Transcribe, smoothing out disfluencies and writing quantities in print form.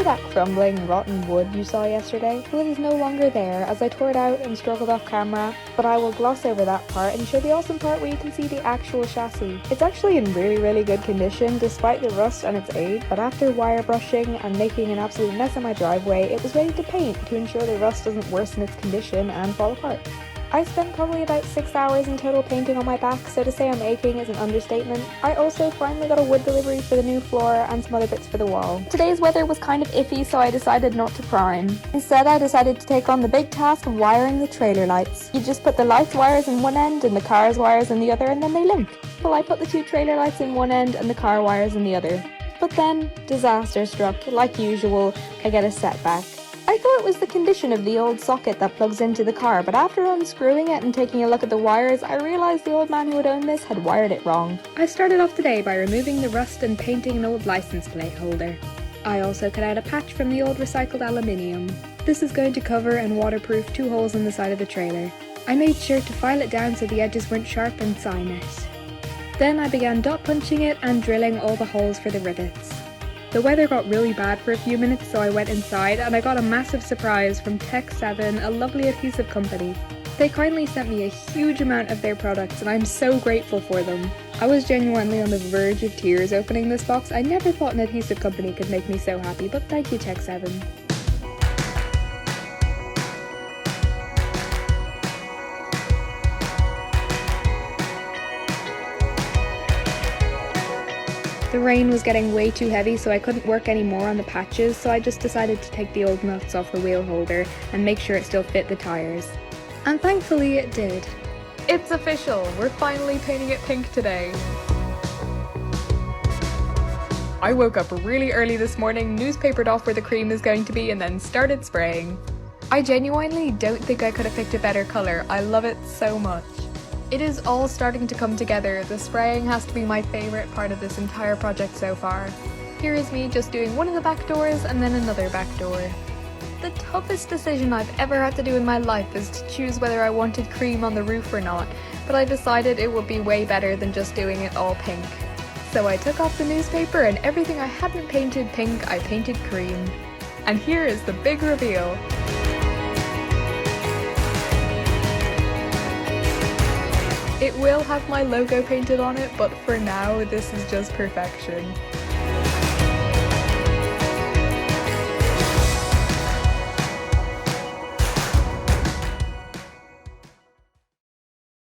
know that crumbling, rotten wood you saw yesterday? Well, it is no longer there, as I tore it out and struggled off camera, but I will gloss over that part and show the awesome part where you can see the actual chassis. It's actually in really good condition, despite the rust and its age, but after wire brushing and making an absolute mess of my driveway, it was ready to paint to ensure the rust doesn't worsen its condition and fall apart. I spent probably about 6 hours in total painting on my back, so to say I'm aching is an understatement. I also finally got a wood delivery for the new floor and some other bits for the wall. Today's weather was kind of iffy, so I decided not to prime. Instead, I decided to take on the big task of wiring the trailer lights. You just put the lights wires in one end and the car's wires in the other, and then they link. Well, I put the two trailer lights in one end and the car wires in the other. But then, disaster struck. Like usual, I get a setback. I thought it was the condition of the old socket that plugs into the car, but after unscrewing it and taking a look at the wires, I realised the old man who had owned this had wired it wrong. I started off today by removing the rust and painting an old license plate holder. I also cut out a patch from the old recycled aluminium. This is going to cover and waterproof two holes in the side of the trailer. I made sure to file it down so the edges weren't sharp and sign it. Then I began dot punching it and drilling all the holes for the rivets. The weather got really bad for a few minutes, so I went inside and I got a massive surprise from Tech7, a lovely adhesive company. They kindly sent me a huge amount of their products and I'm so grateful for them. I was genuinely on the verge of tears opening this box. I never thought an adhesive company could make me so happy, but thank you, Tech7. The rain was getting way too heavy, so I couldn't work anymore on the patches, so I just decided to take the old nuts off the wheel holder and make sure it still fit the tyres. And thankfully it did. It's official! We're finally painting it pink today. I woke up really early this morning, newspapered off where the cream is going to be, and then started spraying. I genuinely don't think I could have picked a better colour. I love it so much. It is all starting to come together. The spraying has to be my favourite part of this entire project so far. Here is me just doing one of the back doors and then another back door. The toughest decision I've ever had to do in my life is to choose whether I wanted cream on the roof or not, but I decided it would be way better than just doing it all pink. So I took off the newspaper and everything I hadn't painted pink, I painted cream. And here is the big reveal. It will have my logo painted on it, but for now, this is just perfection.